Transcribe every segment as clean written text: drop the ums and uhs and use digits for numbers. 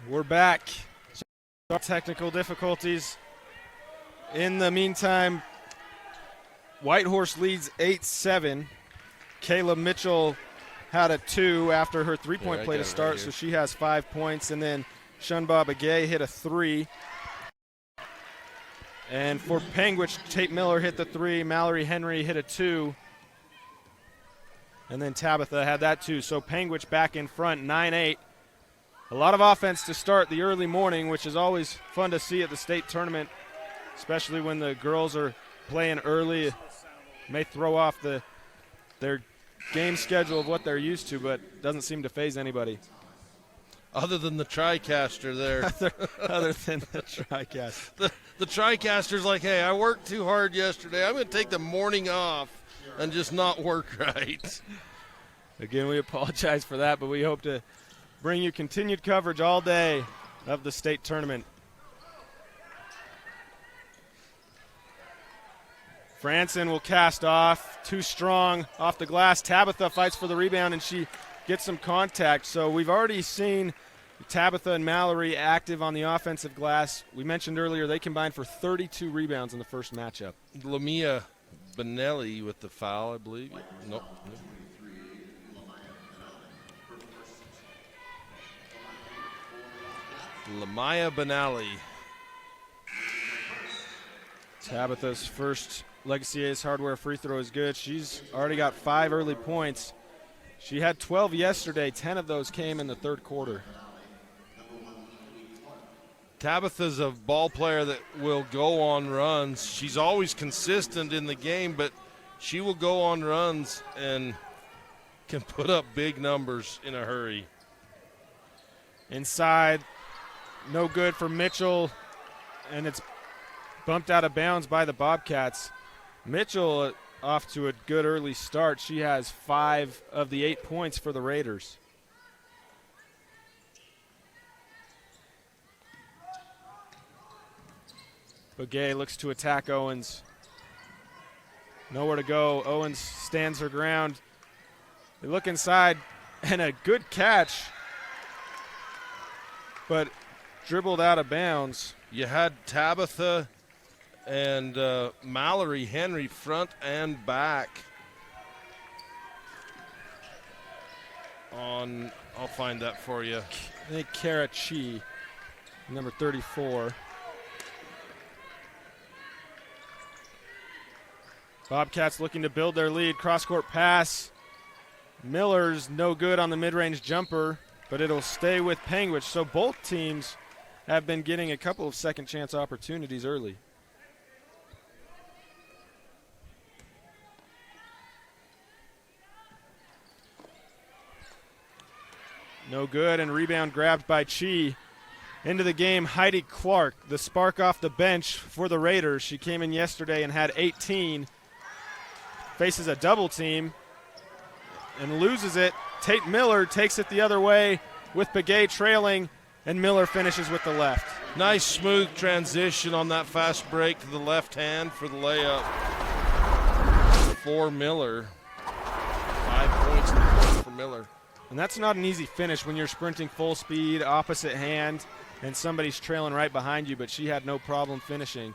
We're back. Technical difficulties. In the meantime, Whitehorse leads 8-7. Kayla Mitchell had a 2 after her three-point play to start, so she has 5 points. And then Shunba Begay hit a 3. And for Panguitch, Tate Miller hit the 3. Mallory Henry hit a 2. And then Tabitha had that 2. So Panguitch back in front, 9-8. A lot of offense to start the early morning, which is always fun to see at the state tournament, especially when the girls are playing early. It may throw off their game schedule of what they're used to, but doesn't seem to faze anybody. Other than the TriCaster there. other than the TriCaster. The TriCaster's like, hey, I worked too hard yesterday. I'm going to take the morning off and just not work right. Again, we apologize for that, but we hope to bring you continued coverage all day of the state tournament. Franson will cast off, too strong off the glass. Tabitha fights for the rebound, and she gets some contact. So we've already seen Tabitha and Mallory active on the offensive glass. We mentioned earlier they combined for 32 rebounds in the first matchup. Lamia Benelli with the foul, I believe. Nope. Lamia Benelli. Tabitha's first Legacy Ace Hardware free throw is good. She's already got 5 early points. She had 12 yesterday. 10 of those came in the third quarter. Tabitha's a ball player that will go on runs. She's always consistent in the game, but she will go on runs and can put up big numbers in a hurry. Inside, no good for Mitchell, and it's bumped out of bounds by the Bobcats. Mitchell off to a good early start. She has 5 of the 8 points for the Raiders. Begay looks to attack Owens. Nowhere to go. Owens stands her ground. They look inside, and a good catch, but dribbled out of bounds. You had Tabitha and Mallory Henry front and back on, I'll find that for you. I think Kara Chi, number 34. Bobcats looking to build their lead. Cross-court pass. Miller's no good on the mid-range jumper, but it'll stay with Panguitch. So both teams have been getting a couple of second-chance opportunities early. No good, and rebound grabbed by Chi. Into the game, Heidi Clark, the spark off the bench for the Raiders. She came in yesterday and had 18. Faces a double team and loses it. Tate Miller takes it the other way with Begay trailing, and Miller finishes with the left. Nice smooth transition on that fast break to the left hand for the layup for Miller. 5 points in the quarter for Miller. And that's not an easy finish when you're sprinting full speed, opposite hand, and somebody's trailing right behind you, but she had no problem finishing.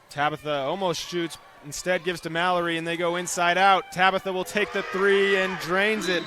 Tabitha almost shoots, instead gives to Mallory, and they go inside out. Tabitha will take the 3 and drains it.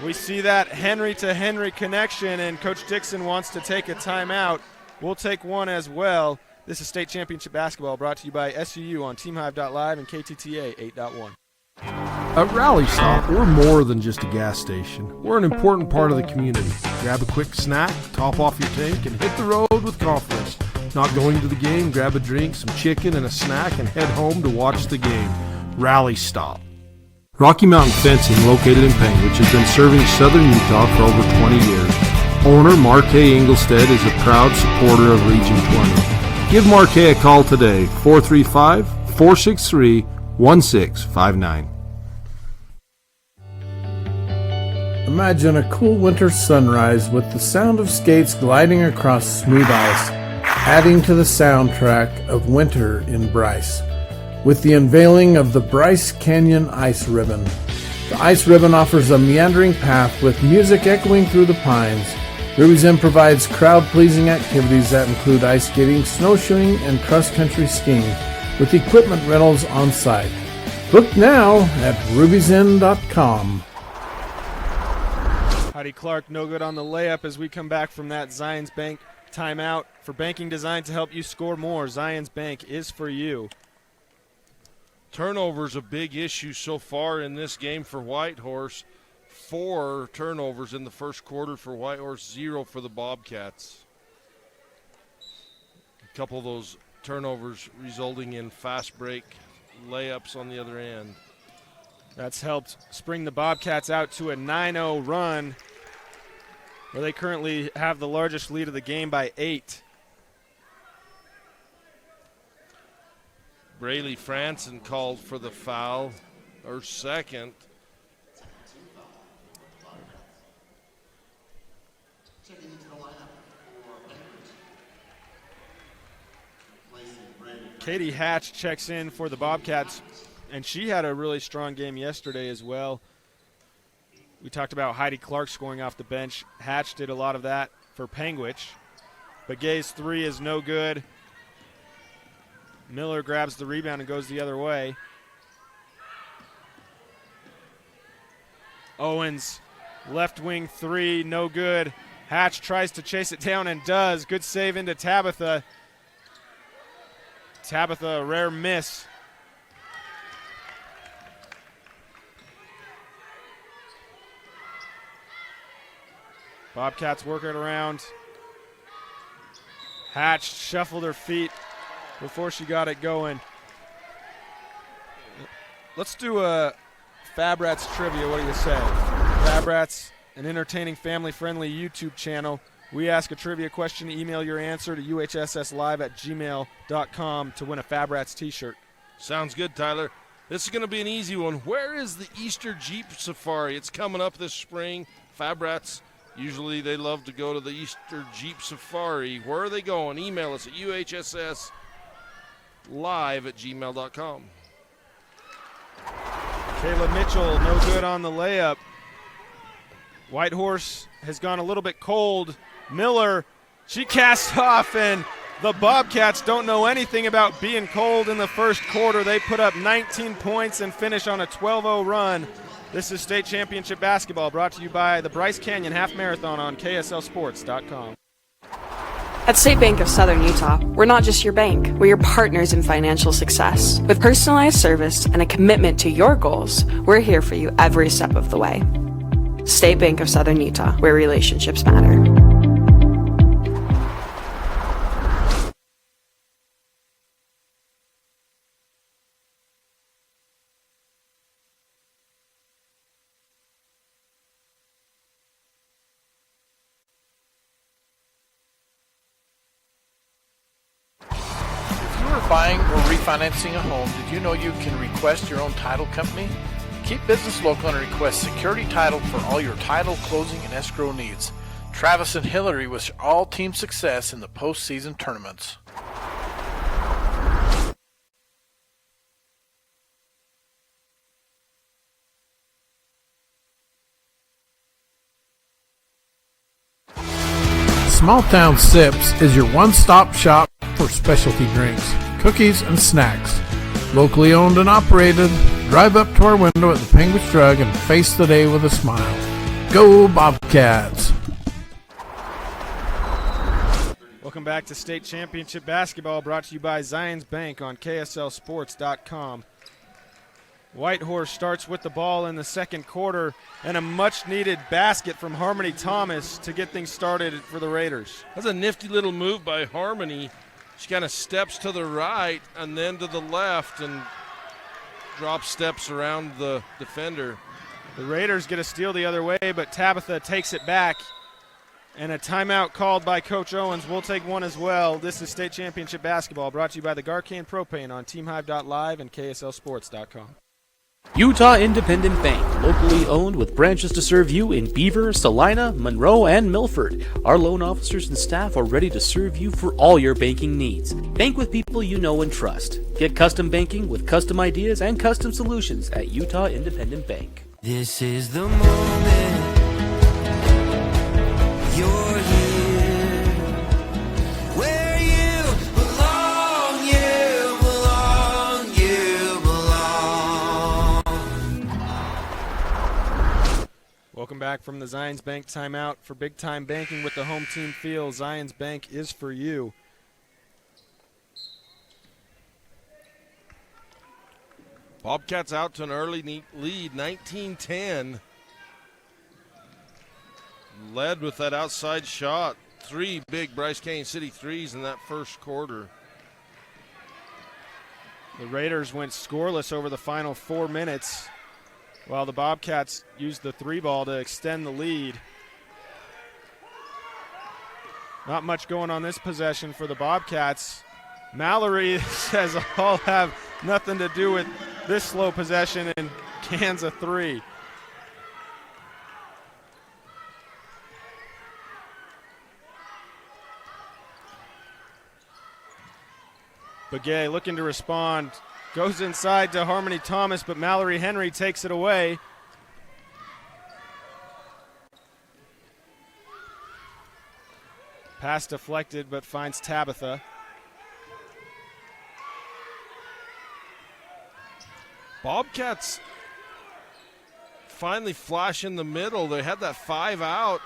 We see that Henry to Henry connection, and Coach Dixon wants to take a timeout. We'll take one as well. This is State Championship Basketball brought to you by SUU on TeamHive.live and KTTA 8.1. At Rally Stop, we're more than just a gas station. We're an important part of the community. Grab a quick snack, top off your tank, and hit the road with confidence. Not going to the game, grab a drink, some chicken, and a snack, and head home to watch the game. Rally Stop. Rocky Mountain Fencing, located in Panguitch, has been serving southern Utah for over 20 years. Owner Marquet Engelstead is a proud supporter of Region 20. Give Marquet a call today, 435-463-1659. Imagine a cool winter sunrise with the sound of skates gliding across smooth ice, adding to the soundtrack of winter in Bryce. With the unveiling of the Bryce Canyon Ice Ribbon, The ice ribbon offers a meandering path with music echoing through the pines. Ruby's Inn provides crowd-pleasing activities that include ice skating, snowshoeing, and cross-country skiing, with equipment rentals on site. Book now at ruby'sinn.com. Heidi Clark no good on the layup as we come back from that Zions Bank timeout. For banking designed to help you score more, Zions Bank is for you. Turnovers a big issue so far in this game for Whitehorse. 4 turnovers in the first quarter for Whitehorse, 0 for the Bobcats. A couple of those turnovers resulting in fast break layups on the other end. That's helped spring the Bobcats out to a 9-0 run, where they currently have the largest lead of the game by 8. Braylee Franson called for the foul, her second. Katie Hatch checks in for the Bobcats, and she had a really strong game yesterday as well. We talked about Heidi Clark scoring off the bench. Hatch did a lot of that for Panguitch. But Gay's 3 is no good. Miller grabs the rebound and goes the other way. Owens, left wing 3, no good. Hatch tries to chase it down and does. Good save into Tabitha. Tabitha, a rare miss. Bobcats work it around. Hatch shuffled her feet before she got it going. Let's do a Fab Rats trivia. What do you say? Fab Rats, an entertaining, family-friendly YouTube channel. We ask a trivia question. Email your answer to uhsslive@gmail.com to win a Fab Rats t-shirt. Sounds good, Tyler. This is going to be an easy one. Where is the Easter Jeep Safari? It's coming up this spring. Fab Rats, usually they love to go to the Easter Jeep Safari. Where are they going? Email us at uhsslive@gmail.com. Kayla Mitchell, no good on the layup. Whitehorse has gone a little bit cold. Miller, she casts off, and the Bobcats don't know anything about being cold in the first quarter. They put up 19 points and finish on a 12-0 run. This is state championship basketball, brought to you by the Bryce Canyon Half Marathon on KSLSports.com. At State Bank of Southern Utah, we're not just your bank, we're your partners in financial success. With personalized service and a commitment to your goals, we're here for you every step of the way. State Bank of Southern Utah, where relationships matter. Buying or refinancing a home, did you know you can request your own title company? Keep business local and request security title for all your title, closing, and escrow needs. Travis and Hillary wish all team success in the postseason tournaments. Small Town Sips is your one-stop shop for specialty drinks, cookies, and snacks. Locally owned and operated, drive up to our window at the Panguitch Drug and face the day with a smile. Go Bobcats! Welcome back to state championship basketball, brought to you by Zions Bank on KSLSports.com. Whitehorse starts with the ball in the second quarter, and a much-needed basket from Harmony Thomas to get things started for the Raiders. That's a nifty little move by Harmony. She kind of steps to the right and then to the left and drop steps around the defender. The Raiders get a steal the other way, but Tabitha takes it back. And a timeout called by Coach Owens. We'll take one as well. This is state championship basketball, brought to you by the Garcan Propane on TeamHive.live and KSLSports.com. Utah Independent Bank, locally owned with branches to serve you in Beaver, Salina, Monroe, and Milford. Our loan officers and staff are ready to serve you for all your banking needs. Bank with people you know and trust. Get custom banking with custom ideas and custom solutions at Utah Independent Bank. This is the moment. You're here. Where you belong, you belong, you belong. Welcome back from the Zions Bank timeout for Big Time Banking with the home team feel. Zions Bank is for you. Bobcats out to an early lead, 19-10. Led with that outside shot. 3 big Bryce Canyon City threes in that first quarter. The Raiders went scoreless over the final 4 minutes, while the Bobcats used the 3-ball to extend the lead. Not much going on this possession for the Bobcats. Mallory says I'll have nothing to do with this slow possession and cans a 3. Begay looking to respond. Goes inside to Harmony Thomas, but Mallory Henry takes it away. Pass deflected, but finds Tabitha. Bobcats finally flash in the middle. They had that 5 out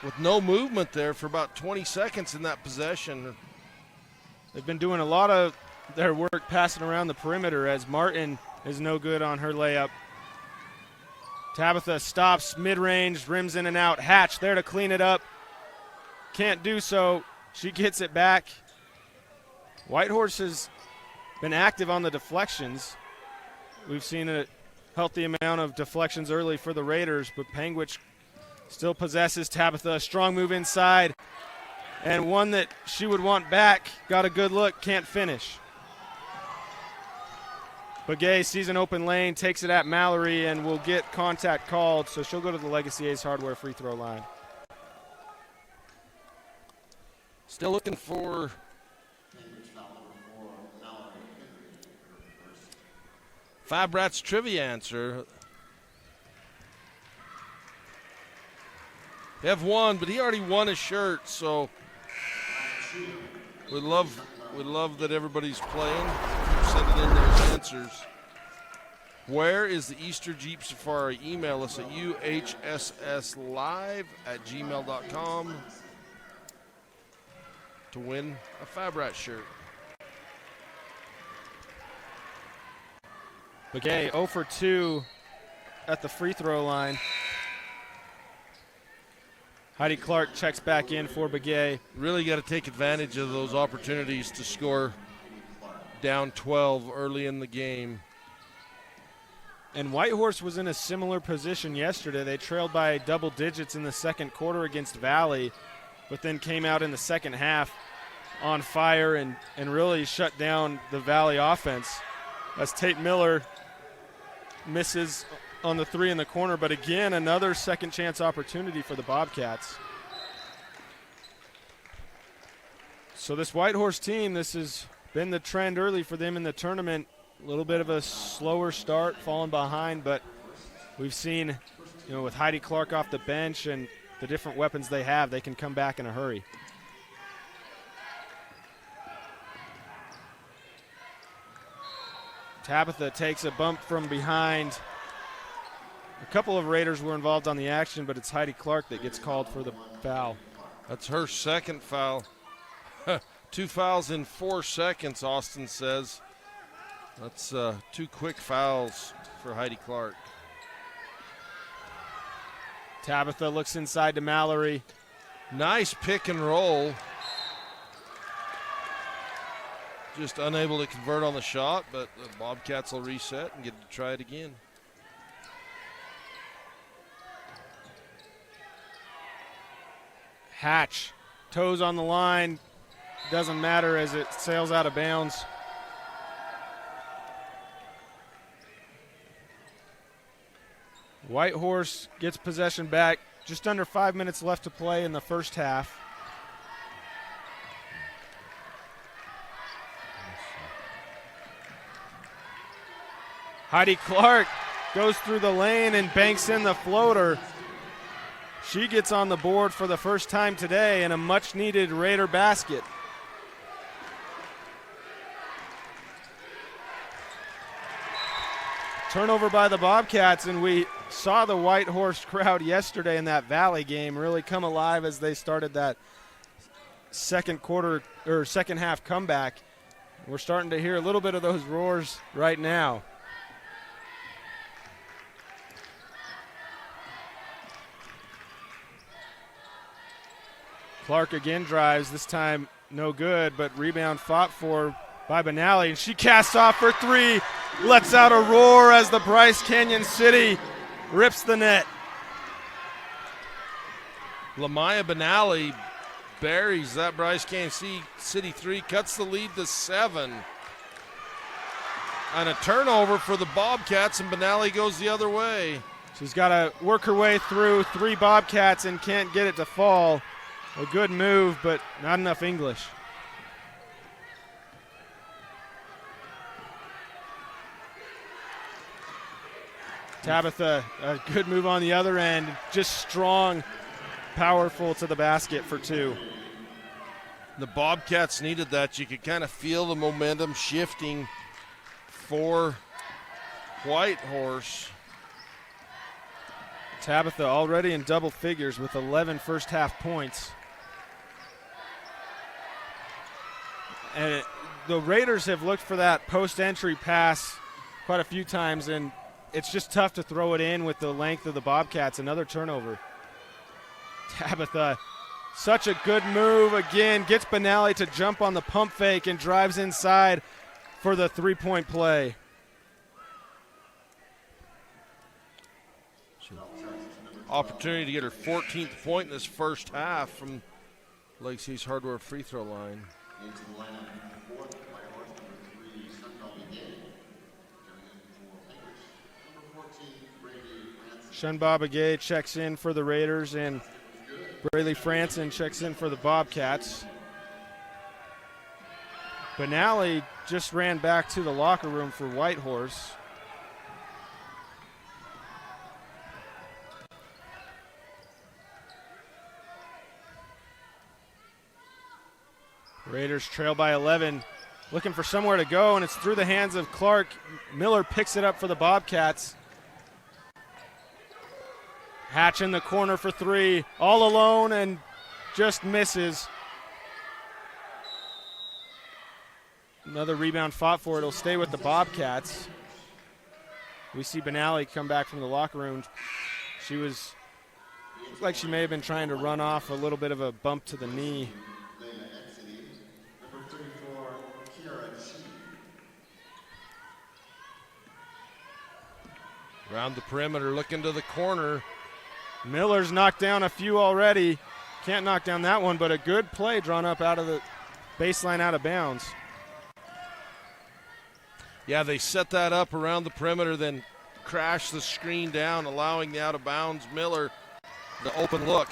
with no movement there for about 20 seconds in that possession. They've been doing a lot of their work passing around the perimeter as Martin is no good on her layup. Tabitha stops mid-range, rims in and out. Hatch there to clean it up. Can't do so. She gets it back. Whitehorse has been active on the deflections. We've seen a healthy amount of deflections early for the Raiders, but Panguitch still possesses Tabitha. A strong move inside, and one that she would want back. Got a good look, can't finish. Begay sees an open lane, takes it at Mallory, and will get contact called, so she'll go to the Legacy Ace Hardware free throw line. Still looking for Fab Rats trivia answer. They have one, but he already won a shirt, so we love that everybody's playing. Keep sending in those answers. Where is the Easter Jeep Safari? Email us at uhsslive@gmail.com to win a Fab Rat shirt. Begay 0 for 2 at the free throw line. Heidi Clark checks back in for Begay. Really got to take advantage of those opportunities to score down 12 early in the game. And Whitehorse was in a similar position yesterday. They trailed by double digits in the second quarter against Valley, but then came out in the second half on fire and really shut down the Valley offense as Tate Miller misses on the 3 in the corner, but again, another second chance opportunity for the Bobcats. So this Whitehorse team, this has been the trend early for them in the tournament. A little bit of a slower start, falling behind, but we've seen, with Heidi Clark off the bench and the different weapons they have, they can come back in a hurry. Tabitha takes a bump from behind. A couple of Raiders were involved on the action, but it's Heidi Clark that gets called for the foul. That's her second foul. 2 fouls in 4 seconds, Austin says. That's 2 quick fouls for Heidi Clark. Tabitha looks inside to Mallory. Nice pick and roll. Just unable to convert on the shot, but the Bobcats will reset and get to try it again. Hatch, toes on the line. Doesn't matter as it sails out of bounds. Whitehorse gets possession back. Just under 5 minutes left to play in the first half. Heidi Clark goes through the lane and banks in the floater. She gets on the board for the first time today in a much-needed Raider basket. Turnover by the Bobcats, and we saw the Whitehorse crowd yesterday in that Valley game really come alive as they started that second half comeback. We're starting to hear a little bit of those roars right now. Clark again drives, this time no good, but rebound fought for by Benally, and she casts off for three, lets out a roar as the Bryce Canyon City rips the net. Lamaya Benally buries that Bryce Canyon City three, cuts the lead to 7. And a turnover for the Bobcats, and Benally goes the other way. She's got to work her way through 3 Bobcats and can't get it to fall. A good move, but not enough English. Tabitha, a good move on the other end. Just strong, powerful to the basket for 2. The Bobcats needed that. You could kind of feel the momentum shifting for Whitehorse. Tabitha already in double figures with 11 first half points. And the Raiders have looked for that post-entry pass quite a few times, and it's just tough to throw it in with the length of the Bobcats. Another turnover. Tabitha, such a good move again, gets Benally to jump on the pump fake and drives inside for the 3-point play. Opportunity to get her 14th point in this first half from Lake City's Hardware free throw line. Shunba Begay checks in for the Raiders, and Braylee Franson checks in for the Bobcats. Benally just ran back to the locker room for Whitehorse. Raiders trail by 11, looking for somewhere to go, and it's through the hands of Clark. Miller picks it up for the Bobcats. Hatch in the corner for 3, all alone, and just misses. Another rebound fought for. It'll stay with the Bobcats. We see Benally come back from the locker room. She looked like she may have been trying to run off a little bit of a bump to the knee. Around the perimeter, looking to the corner. Miller's knocked down a few already. Can't knock down that one, but a good play drawn up out of the baseline out of bounds. Yeah, they set that up around the perimeter, then crash the screen down, allowing the out of bounds Miller the open look.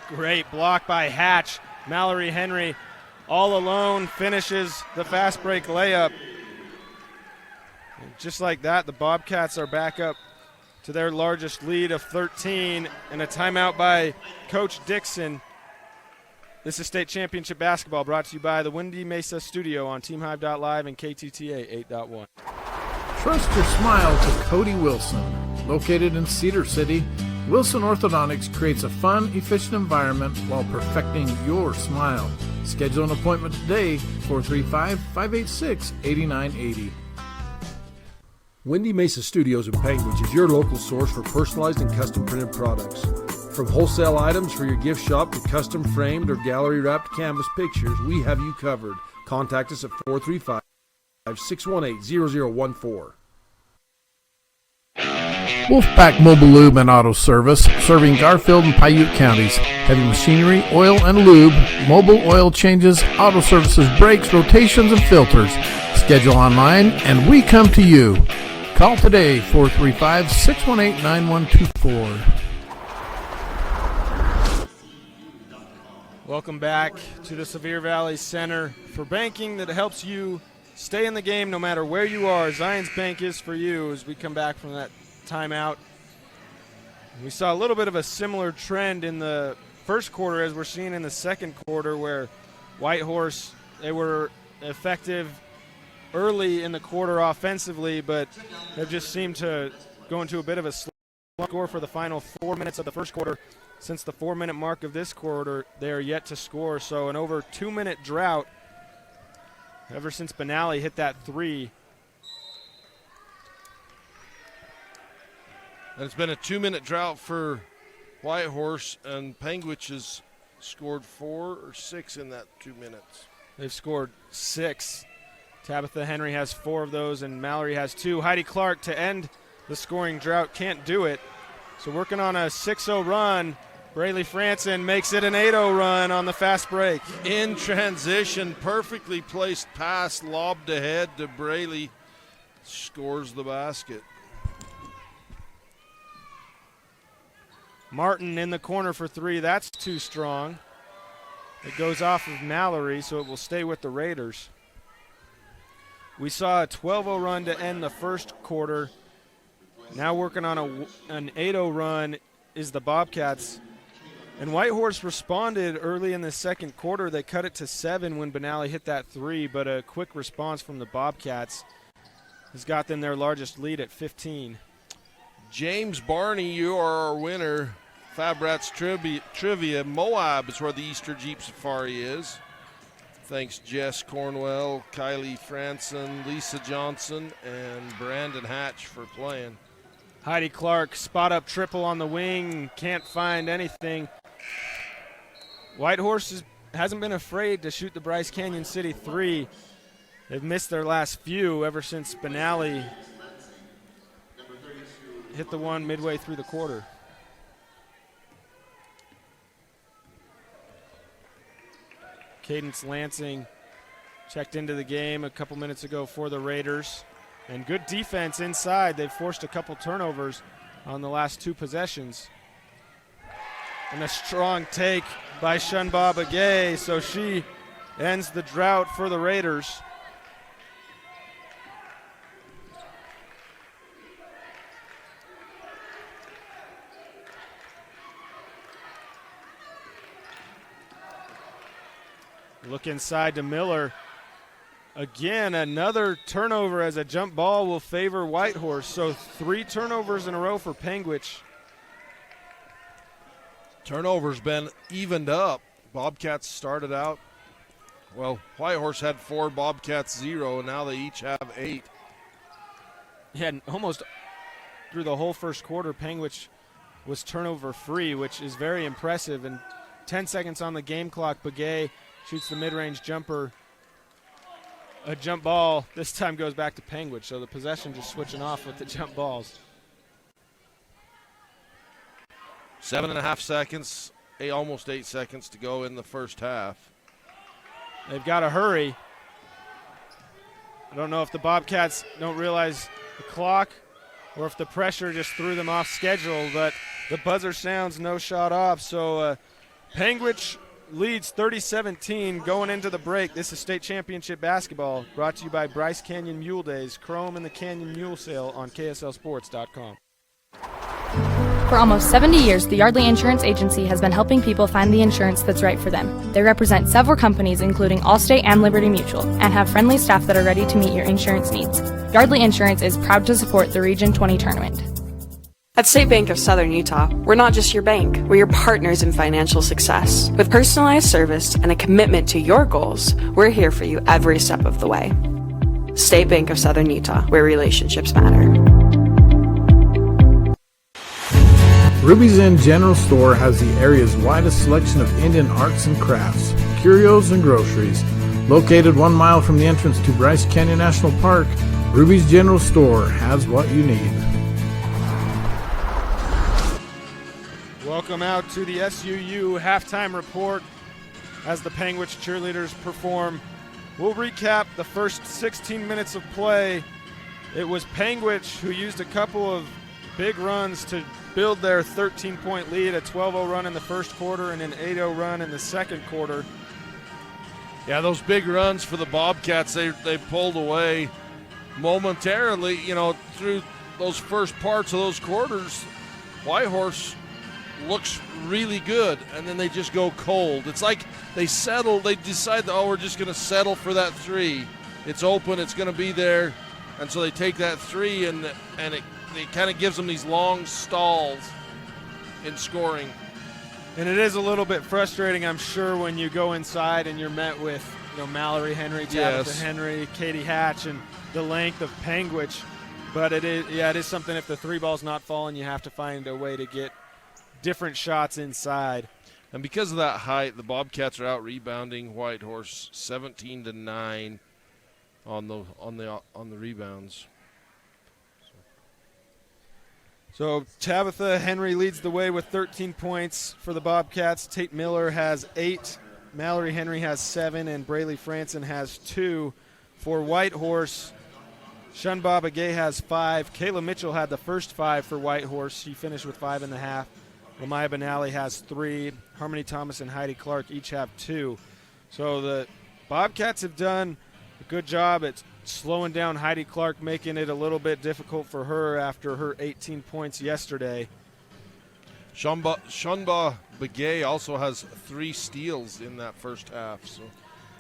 Great block by Hatch. Mallory Henry all alone finishes the fast break layup. And just like that, the Bobcats are back up to their largest lead of 13, and a timeout by Coach Dixon. This is state championship basketball brought to you by the Windy Mesa Studio on TeamHive.live and KTTA 8.1. Trust your smile to Cody Wilson. Located in Cedar City, Wilson Orthodontics creates a fun, efficient environment while perfecting your smile. Schedule an appointment today, 435-586-8980. Windy Mesa Studios in Panguitch is your local source for personalized and custom printed products. From wholesale items for your gift shop to custom framed or gallery wrapped canvas pictures, we have you covered. Contact us at 435-618-0014. Wolfpack Mobile Lube and Auto Service, serving Garfield and Paiute counties. Heavy machinery, oil and lube, mobile oil changes, auto services, brakes, rotations, and filters. Schedule online, and we come to you. Call today, 435-618-9124. Welcome back to the Sevier Valley Center for banking that helps you stay in the game no matter where you are. Zions Bank is for you as we come back from that timeout. We saw a little bit of a similar trend in the first quarter as we're seeing in the second quarter, where Whitehorse, they were effective early in the quarter offensively, but they've just seemed to go into a bit of a slow score for the final 4 minutes of the first quarter. Since the 4-minute mark of this quarter, they are yet to score. So an over 2-minute drought ever since Benally hit that three. And it's been a 2-minute drought for Whitehorse, and Panguitch has scored 4 or 6 in that 2 minutes. They've scored 6. Tabitha Henry has 4 of those, and Mallory has 2. Heidi Clark to end the scoring drought can't do it. So working on a 6-0 run. Braylee Franson makes it an 8-0 run on the fast break. In transition, perfectly placed pass lobbed ahead to Braylee. Scores the basket. Martin in the corner for 3. That's too strong. It goes off of Mallory, so it will stay with the Raiders. We saw a 12-0 run to end the first quarter. Now working on an 8-0 run is the Bobcats. And Whitehorse responded early in the second quarter. They cut it to 7 when Benally hit that 3, but a quick response from the Bobcats has got them their largest lead at 15. James Barney, you are our winner. Fabrats Trivia. Moab is where the Easter Jeep Safari is. Thanks Jess Cornwell, Kylie Franson, Lisa Johnson, and Brandon Hatch for playing. Heidi Clark, spot up triple on the wing, can't find anything. Whitehorse hasn't been afraid to shoot the Bryce Canyon City 3. They've missed their last few ever since Benally hit the one midway through the quarter. Cadence Lansing checked into the game a couple minutes ago for the Raiders. And good defense inside. They've forced a couple turnovers on the last 2 possessions. And a strong take by Shunba Begay, so she ends the drought for the Raiders. Look inside to Miller. Again, another turnover as a jump ball will favor Whitehorse. So 3 turnovers in a row for Panguitch. Turnovers been evened up. Bobcats started out, well, Whitehorse had 4, Bobcats 0, and now they each have 8. Yeah, and almost through the whole first quarter, Panguitch was turnover free, which is very impressive. And 10 seconds on the game clock, Begay shoots the mid-range jumper. A jump ball this time goes back to Panguitch, so the possession just switching off with the jump balls. 7.5 seconds, almost 8 seconds to go in the first half. They've got to hurry. I don't know if the Bobcats don't realize the clock or if the pressure just threw them off schedule, but the buzzer sounds no shot off. So Panguitch leads 30-17 going into the break. This is state championship basketball brought to you by Bryce Canyon Mule Days, Chrome and the Canyon Mule Sale on KSLSports.com. For almost 70 years, the Yardley Insurance Agency has been helping people find the insurance that's right for them. They represent several companies, including Allstate and Liberty Mutual, and have friendly staff that are ready to meet your insurance needs. Yardley Insurance is proud to support the Region 20 tournament. At State Bank of Southern Utah, we're not just your bank, we're your partners in financial success. With personalized service and a commitment to your goals, we're here for you every step of the way. State Bank of Southern Utah, where relationships matter. Ruby's Inn General Store has the area's widest selection of Indian arts and crafts, curios, and groceries. Located 1 mile from the entrance to Bryce Canyon National Park, Ruby's General Store has what you need. Welcome out to the SUU halftime report as the Panguitch cheerleaders perform. We'll recap the first 16 minutes of play. It was Panguitch who used a couple of big runs to build their 13-point lead, a 12-0 run in the first quarter and an 8-0 run in the second quarter. Yeah, those big runs for the Bobcats, they pulled away momentarily, through those first parts of those quarters, Whitehorse looks really good, and then they just go cold. It's like they decide, oh, we're just going to settle for that three. It's open, it's going to be there, and so they take that three, and it kind of gives them these long stalls in scoring. And it is a little bit frustrating, I'm sure, when you go inside and you're met with, Mallory Henry, Tabitha Henry, Katie Hatch, and the length of Panguitch. But it is something. If the three ball's not falling, you have to find a way to get different shots inside. And because of that height, the Bobcats are out rebounding Whitehorse 17-9 on the rebounds. So Tabitha Henry leads the way with 13 points for the Bobcats. Tate Miller has 8, Mallory Henry has 7, and Braylee Franson has 2. For Whitehorse, Shunba Begay has 5. Kayla Mitchell had the first 5 for Whitehorse. She finished with 5.5. Lamaya Benally has 3. Harmony Thomas and Heidi Clark each have 2. So the Bobcats have done a good job at slowing down Heidi Clark, making it a little bit difficult for her after her 18 points yesterday. Shunba Begay also has 3 steals in that first half, so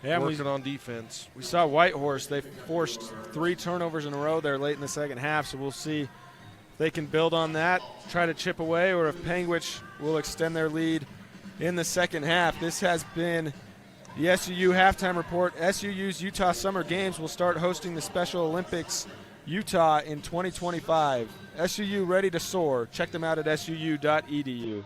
working on defense. We saw Whitehorse. They forced 3 turnovers in a row there late in the second half, so we'll see if they can build on that, try to chip away, or if Panguitch will extend their lead in the second half. This has been the SUU Halftime Report. SUU's Utah Summer Games will start hosting the Special Olympics Utah in 2025. SUU ready to soar. Check them out at suu.edu.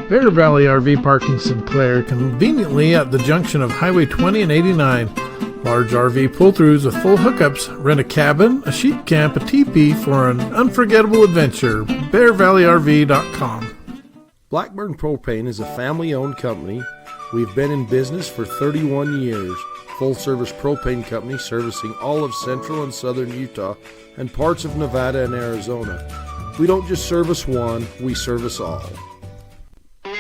Bear Valley RV Park in Sinclair, conveniently at the junction of Highway 20 and 89. Large RV pull-throughs with full hookups. Rent a cabin, a sheep camp, a teepee for an unforgettable adventure. BearValleyRV.com. Blackburn Propane is a family-owned company. We've been in business for 31 years. Full-service propane company servicing all of central and southern Utah and parts of Nevada and Arizona. We don't just service one, we service all.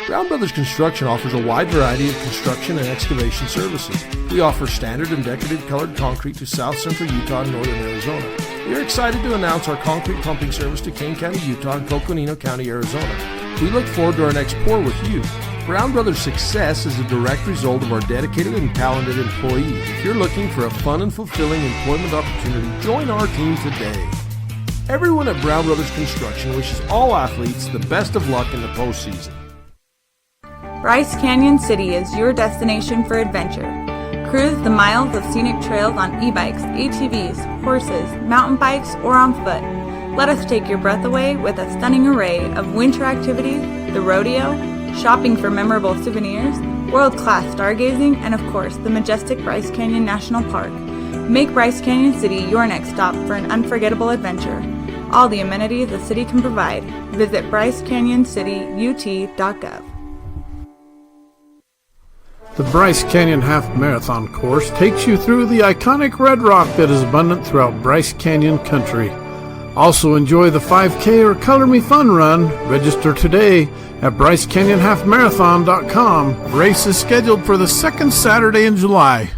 Brown Brothers Construction offers a wide variety of construction and excavation services. We offer standard and decorative colored concrete to south central Utah and northern Arizona. We are excited to announce our concrete pumping service to Kane County, Utah and Coconino County, Arizona. We look forward to our next pour with you. Brown Brothers' success is a direct result of our dedicated and talented employees. If you're looking for a fun and fulfilling employment opportunity, join our team today. Everyone at Brown Brothers Construction wishes all athletes the best of luck in the postseason. Bryce Canyon City is your destination for adventure. Cruise the miles of scenic trails on e-bikes, ATVs, horses, mountain bikes, or on foot. Let us take your breath away with a stunning array of winter activities, the rodeo, shopping for memorable souvenirs, world-class stargazing, and of course, the majestic Bryce Canyon National Park. Make Bryce Canyon City your next stop for an unforgettable adventure. All the amenities the city can provide. Visit BryceCanyonCityUT.gov. The Bryce Canyon Half Marathon course takes you through the iconic red rock that is abundant throughout Bryce Canyon country. Also enjoy the 5K or Color Me Fun run. Register today at BryceCanyonHalfMarathon.com. Race is scheduled for the second Saturday in July.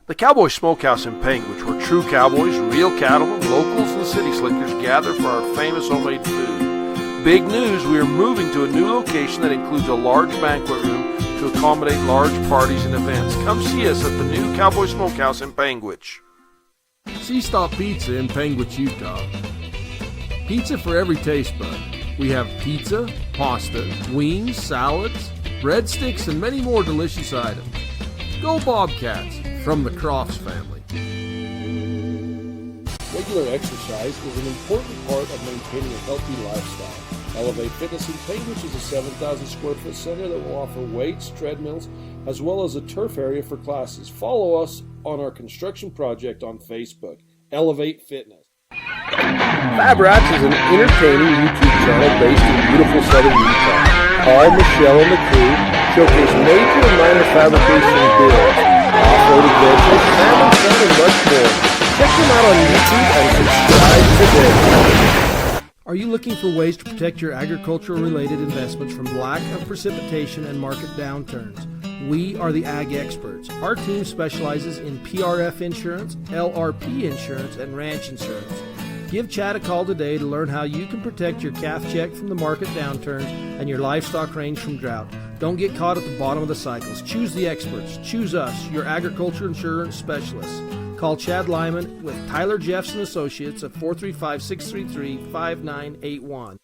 The Cowboy Smokehouse in Panguitch, where true cowboys, real cattlemen, locals, and city slickers gather for our famous homemade food. Big news, we are moving to a new location that includes a large banquet room to accommodate large parties and events. Come see us at the new Cowboy Smokehouse in Panguitch. Sea Stop Pizza in Panguitch, Utah. Pizza for every taste bud. We have pizza, pasta, wings, salads, breadsticks, and many more delicious items. Go Bobcats from the Crofts family. Regular exercise is an important part of maintaining a healthy lifestyle. Elevate Fitness in Panguitch is a 7,000 square foot center that will offer weights, treadmills, as well as a turf area for classes. Follow us on our construction project on Facebook, Elevate Fitness. Fab Rats is an entertaining YouTube channel based in beautiful southern Utah. Paul, Michelle, and the crew showcase major and minor fabrication builds, off-road adventures, family fun, and much more. Check them out on YouTube and subscribe today. Are you looking for ways to protect your agricultural-related investments from lack of precipitation and market downturns? We are the Ag Experts. Our team specializes in PRF insurance, LRP insurance, and ranch insurance. Give Chad a call today to learn how you can protect your calf check from the market downturns and your livestock range from drought. Don't get caught at the bottom of the cycles. Choose the experts. Choose us, your agriculture insurance specialists. Call Chad Lyman with Tyler Jeffs & Associates at 435-633-5981.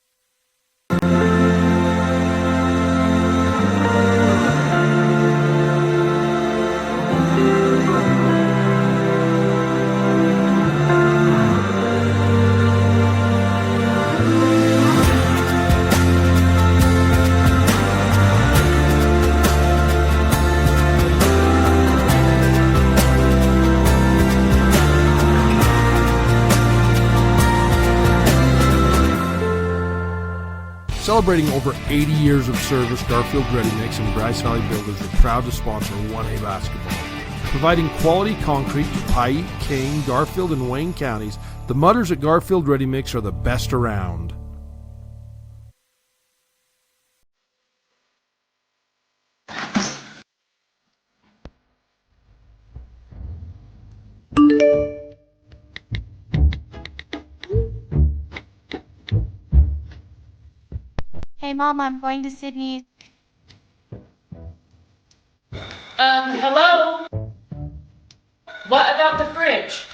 Celebrating over 80 years of service, Garfield Ready Mix and Bryce Valley Builders are proud to sponsor 1A basketball. Providing quality concrete to Paiute, Kane, Garfield, and Wayne counties, the mutters at Garfield Ready Mix are the best around. Hey Mom, I'm going to Sydney. Hello? What about the fridge?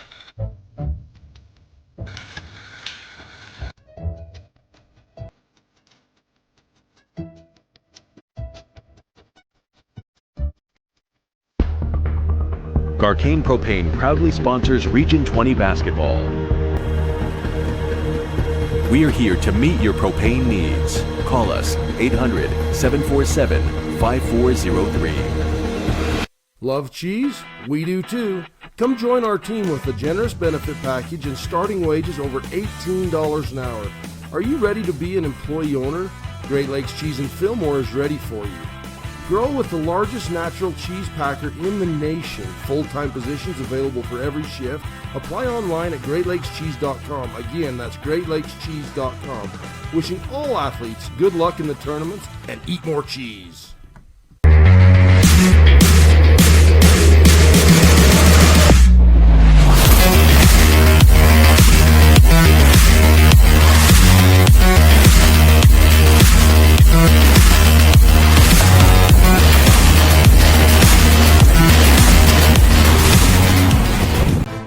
Garcane Propane proudly sponsors Region 20 basketball. We are here to meet your propane needs. Call us 800-747-5403. Love cheese? We do too. Come join our team with a generous benefit package and starting wages over $18 an hour. Are you ready to be an employee owner? Great Lakes Cheese in Fillmore is ready for you. Grow with the largest natural cheese packer in the nation. Full-time positions available for every shift. Apply online at GreatLakesCheese.com. Again, that's GreatLakesCheese.com. Wishing all athletes good luck in the tournaments and eat more cheese.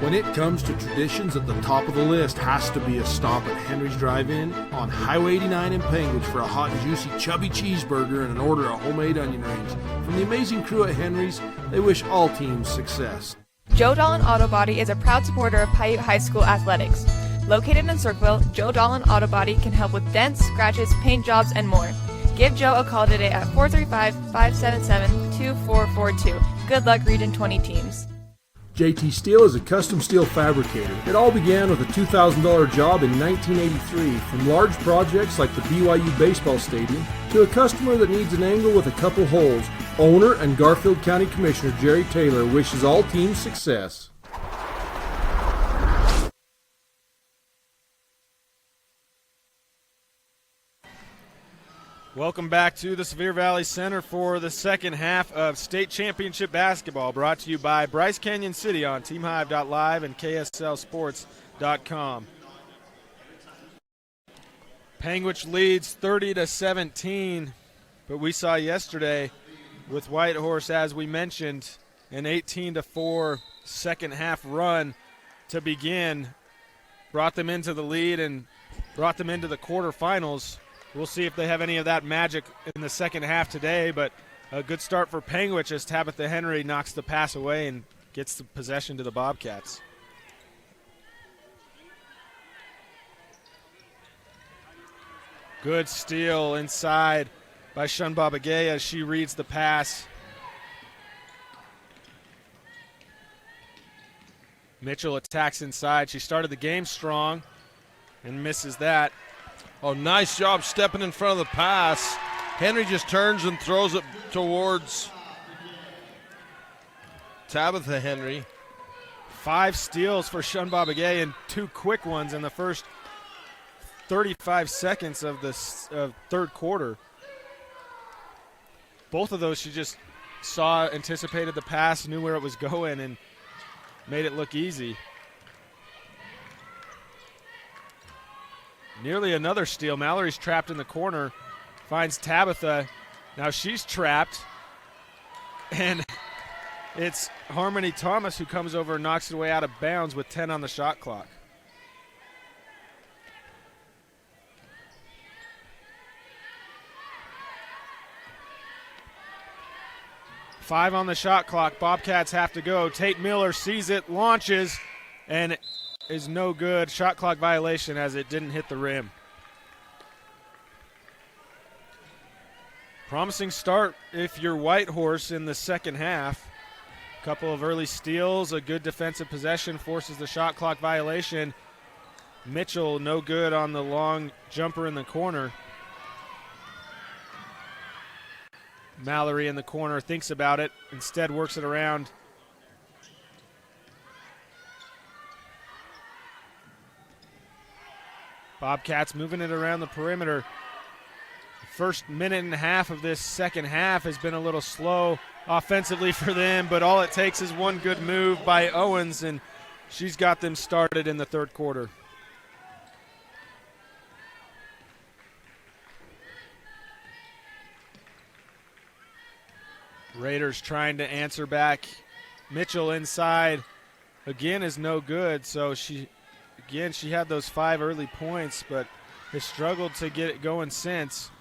When it comes to traditions, at the top of the list has to be a stop at Henry's Drive-In on Highway 89 in Panguitch for a hot and juicy chubby cheeseburger and an order of homemade onion rings. From the amazing crew at Henry's, they wish all teams success. Joe Dolan Auto Body is a proud supporter of Paiute High School athletics. Located in Cirqueville, Joe Dolan Auto Body can help with dents, scratches, paint jobs, and more. Give Joe a call today at 435-577-2442. Good luck, Region 20 teams. JT Steel is a custom steel fabricator. It all began with a $2,000 job in 1983, from large projects like the BYU baseball stadium to a customer that needs an angle with a couple holes. Owner and Garfield County Commissioner Jerry Taylor wishes all teams success. Welcome back to the Sevier Valley Center for the second half of state championship basketball, brought to you by Bryce Canyon City on TeamHive.live and KSLSports.com. Panguitch leads 30-17, but we saw yesterday with Whitehorse, as we mentioned, an 18-4 second half run to begin, brought them into the lead and brought them into the quarterfinals. We'll see if they have any of that magic in the second half today, but a good start for Panguitch as Tabitha Henry knocks the pass away and gets the possession to the Bobcats. Good steal inside by Shun Babagay as she reads the pass. Mitchell attacks inside. She started the game strong and misses that. Oh, nice job stepping in front of the pass. Henry just turns and throws it towards Tabitha Henry. 5 steals for Shun Babagay and 2 quick ones in the first 35 seconds of the third quarter. Both of those she just saw, anticipated the pass, knew where it was going, and made it look easy. Nearly another steal. Mallory's trapped in the corner, finds Tabitha. Now she's trapped, and it's Harmony Thomas who comes over and knocks it away out of bounds with 10 on the shot clock. Five on the shot clock. Bobcats have to go. Tate Miller sees it, launches, and is no good. Shot clock violation as it didn't hit the rim. Promising start if you're Whitehorse in the second half. Couple of early steals, a good defensive possession forces the shot clock violation. Mitchell no good on the long jumper in the corner. Mallory in the corner thinks about it, instead works it around. Bobcats moving it around the perimeter. First minute and a half of this second half has been a little slow offensively for them, but all it takes is one good move by Owens, and she's got them started in the third quarter. Raiders trying to answer back. Mitchell inside again is no good, so she had those 5 early points, but has struggled to get it going since.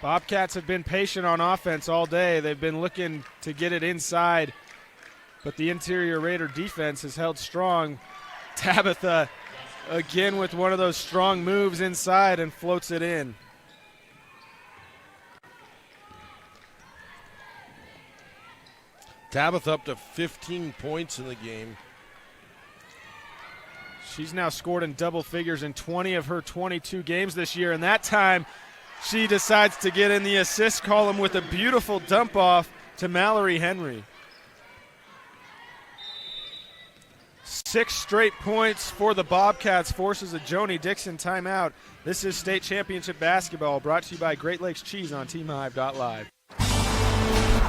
Bobcats have been patient on offense all day. They've been looking to get it inside, but the interior Raider defense has held strong. Tabitha again with one of those strong moves inside and floats it in. Tabitha up to 15 points in the game. She's now scored in double figures in 20 of her 22 games this year, and that time she decides to get in the assist column with a beautiful dump off to Mallory Henry. 6 straight points for the Bobcats, forces a Joni Dixon timeout. This is state championship basketball, brought to you by Great Lakes Cheese on TeamHive.live.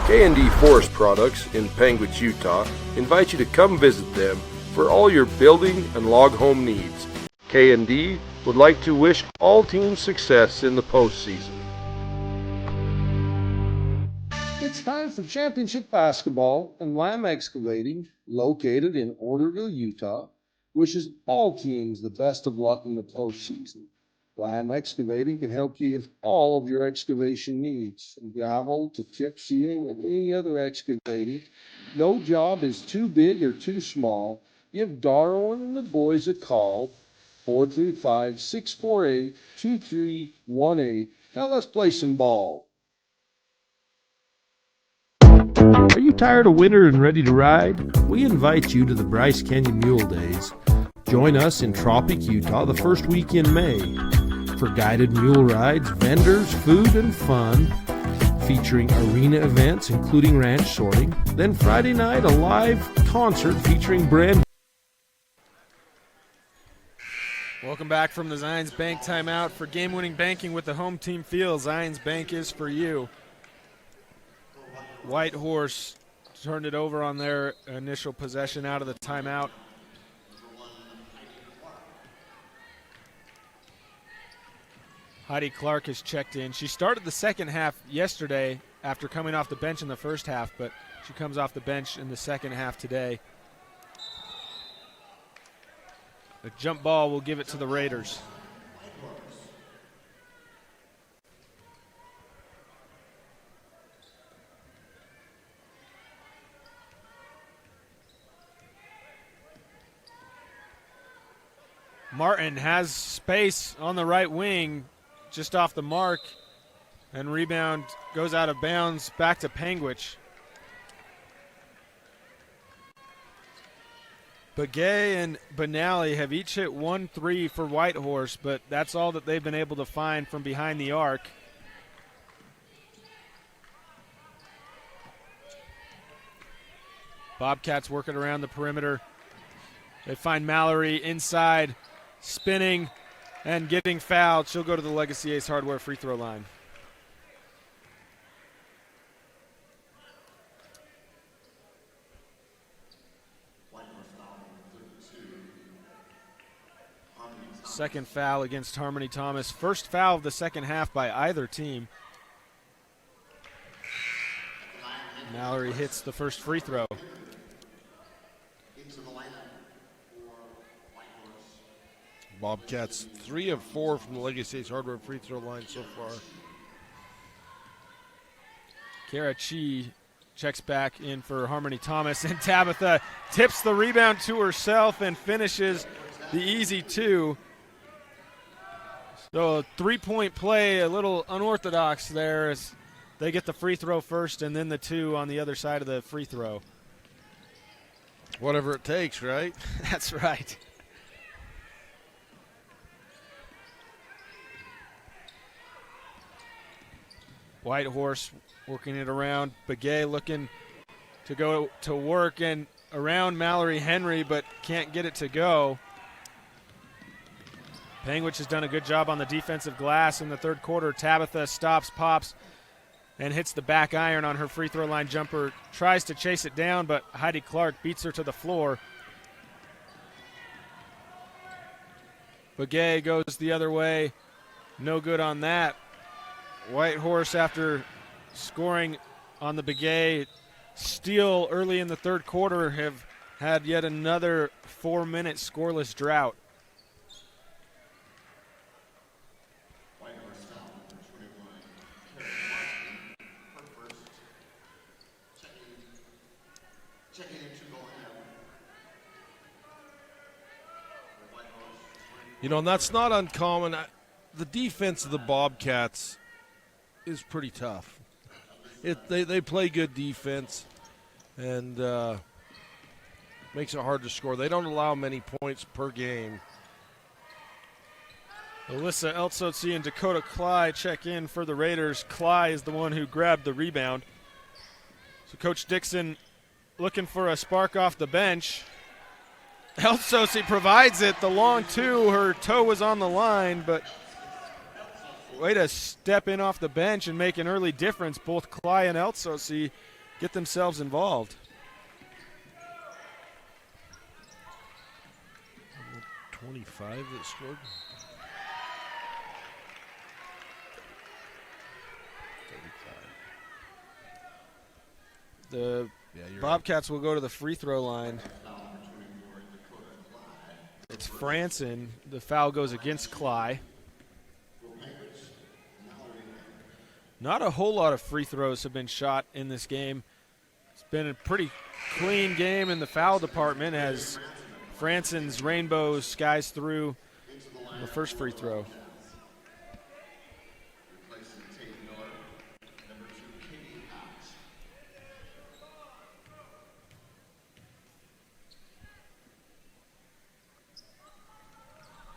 K&D Forest Products in Panguitch, Utah invite you to come visit them for all your building and log home needs. K&D would like to wish all teams success in the postseason. It's time for championship basketball, and Lamb Excavating, located in Orderville, Utah, wishes all teams the best of luck in the postseason. Lamb Excavating can help you with all of your excavation needs, from gravel to chip sealing and any other excavating. No job is too big or too small. Give Darwin and the boys a call, 435-648-2318. Now let's play some ball. Are you tired of winter and ready to ride? We invite you to the Bryce Canyon Mule Days. Join us in Tropic, Utah the first week in May for guided mule rides, vendors, food, and fun, featuring arena events including ranch sorting. Then Friday night, a live concert featuring brand. Welcome back from the Zions Bank timeout for game-winning banking with the home team feel. Zions Bank is for you. Whitehorse turned it over on their initial possession out of the timeout. Heidi Clark has checked in. She started the second half yesterday after coming off the bench in the first half, but she comes off the bench in the second half today. The jump ball will give it to the Raiders. Martin has space on the right wing, just off the mark, And rebound goes out of bounds back to Panguitch. Begay and Benally have each hit 1 3 for Whitehorse, but that's all that they've been able to find from behind the arc. Bobcats working around the perimeter. They find Mallory inside, spinning and getting fouled. She'll go to the Legacy Ace Hardware free throw line. Second foul against Harmony Thomas. First foul of the second half by either team. Mallory hits the first free throw. Bobcats 3 of 4 from the Legacy Ace Hardware free throw line so far. Kara Chi checks back in for Harmony Thomas, and Tabitha tips the rebound to herself and finishes the easy 2. So a 3-point play, a little unorthodox there as they get the free throw first and then the 2 on the other side of the free throw. Whatever it takes, right? That's right. Whitehorse working it around. Begay looking to go to work and around Mallory Henry, but can't get it to go. Panguitch has done a good job on the defensive glass in the third quarter. Tabitha stops, pops, and hits the back iron on her free throw line jumper. Tries to chase it down, but Heidi Clark beats her to the floor. Begay goes the other way. No good on that. Whitehorse, after scoring on the Begay steal early in the third quarter, have had yet another 4-minute scoreless drought. You know, and that's not uncommon. The defense of the Bobcats is pretty tough. They play good defense, and makes it hard to score. They don't allow many points per game. Alyssa Eltsotsi and Dakota Cly check in for the Raiders. Cly is the one who grabbed the rebound. So Coach Dixon looking for a spark off the bench. Eltsotsi provides it. The long 2, her toe was on the line, but way to step in off the bench and make an early difference. Both Cly and Eltsotsi get themselves involved. 25 that scored. 35. The Bobcats will go to the free throw line. It's Franson. The foul goes against Cly. Not a whole lot of free throws have been shot in this game. It's been a pretty clean game in the foul department as Franson's rainbow skies through the first free throw.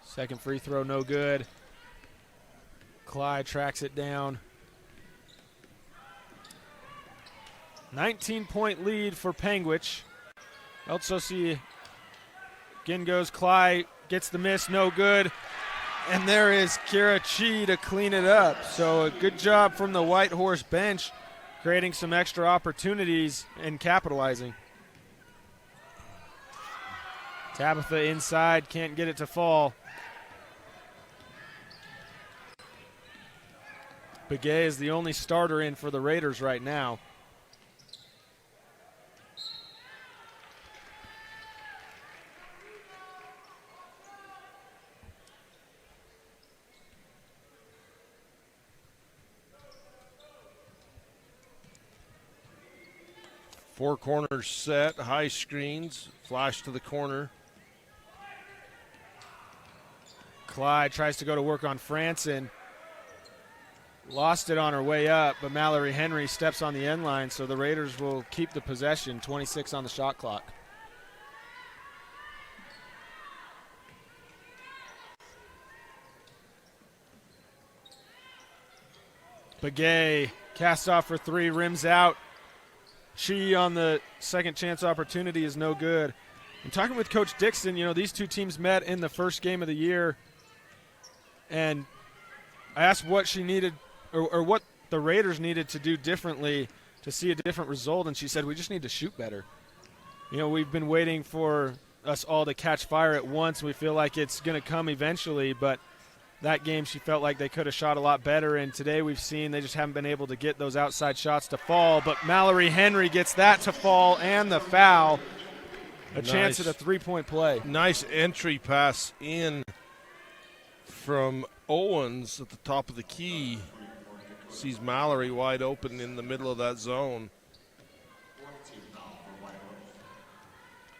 Second free throw, no good. Clyde tracks it down. 19-point lead for Panguitch. Eltsotsi again goes. Clyde gets the miss, no good. And there is Kira Chi to clean it up. So a good job from the Whitehorse bench, creating some extra opportunities and capitalizing. Tabitha inside, can't get it to fall. Begay is the only starter in for the Raiders right now. Four corners set, high screens, flash to the corner. Clyde tries to go to work on Franson. lost it on her way up, but Mallory Henry steps on the end line, so the Raiders will keep the possession, 26 on the shot clock. Begay cast off for three, rims out. Chi on the second chance opportunity is no good. I'm talking with Coach Dixon. You know, these two teams met in the first game of the year, and I asked what she needed or what the Raiders needed to do differently to see a different result, and she said, we just need to shoot better. You know, we've been waiting for us all to catch fire at once. We feel like it's going to come eventually, but that game she felt like they could have shot a lot better, and today we've seen they just haven't been able to get those outside shots to fall, but Mallory Henry gets that to fall and the foul. A chance at a three-point play. Nice entry pass in from Owens at the top of the key. Sees Mallory wide open in the middle of that zone.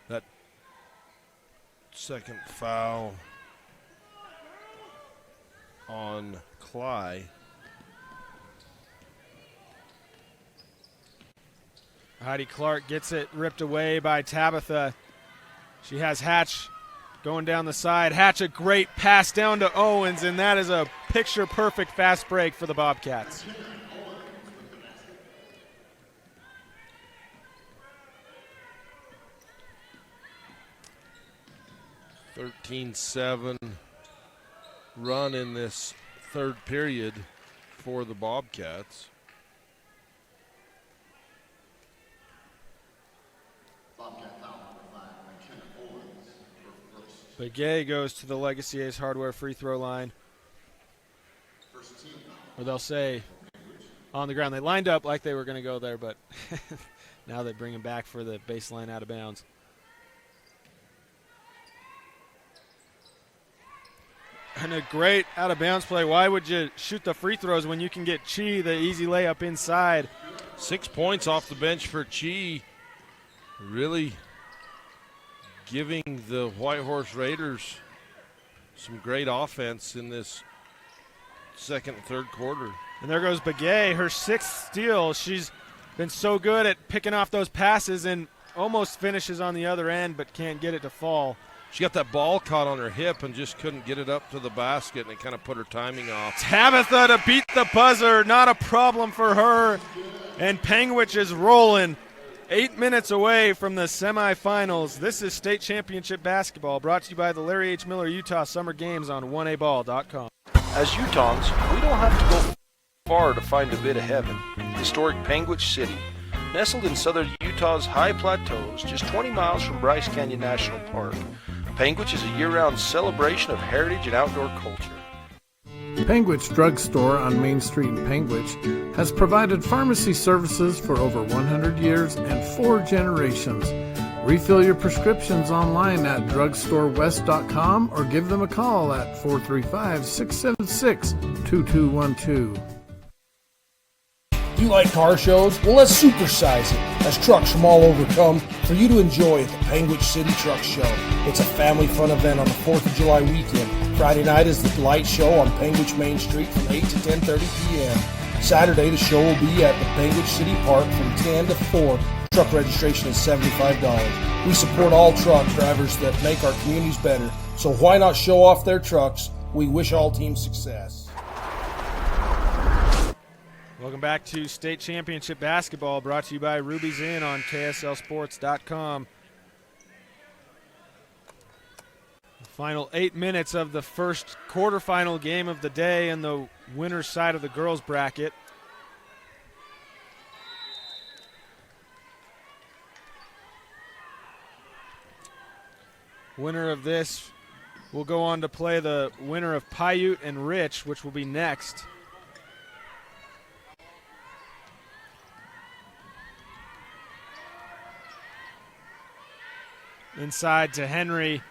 That second foul on Cly. Heidi Clark gets it ripped away by Tabitha. She has Hatch going down the side. Hatch, a great pass down to Owens, and that is a picture-perfect fast break for the Bobcats. (13-7) run in this third period for the Bobcats. Begay goes to the Legacy Ace Hardware free throw line. Or they'll say on the ground. They lined up like they were going to go there, but now they bring him back for the baseline out of bounds. And a great out-of-bounds play. Why would you shoot the free throws when you can get Chi, the easy layup inside? 6 points off the bench for Chi. Really giving the Whitehorse Raiders some great offense in this second and third quarter. And there goes Begay, her sixth steal. She's been so good at picking off those passes and almost finishes on the other end but can't get it to fall. She got that ball caught on her hip and just couldn't get it up to the basket, and it kind of put her timing off. Tabitha to beat the buzzer, not a problem for her. And Panguitch is rolling. 8 minutes away from the semifinals. This is state championship basketball, brought to you by the Larry H. Miller Utah Summer Games on 1aball.com. As Utahns, we don't have to go far to find a bit of heaven. Historic Panguitch City, nestled in southern Utah's high plateaus, just 20 miles from Bryce Canyon National Park. Panguitch is a year-round celebration of heritage and outdoor culture. Panguitch Drugstore on Main Street in Panguitch has provided pharmacy services for over 100 years and 4 generations. Refill your prescriptions online at drugstorewest.com or give them a call at 435-676-2212. You like car shows? Well, let's supersize it as trucks from all over come for you to enjoy at the Panguitch City Truck Show. It's a family fun event on the 4th of July weekend. Friday night is the light show on Panguitch Main Street from 8 to 10:30 p.m. Saturday, the show will be at the Panguitch City Park from 10 to 4. Truck registration is $75. We support all truck drivers that make our communities better, so why not show off their trucks? We wish all teams success. Welcome back to state championship basketball, brought to you by Ruby's Inn on KSLSports.com. The final 8 minutes of the first quarterfinal game of the day in the winner's side of the girls bracket. Winner of this will go on to play the winner of Paiute and Rich, which will be next. Inside to Henry.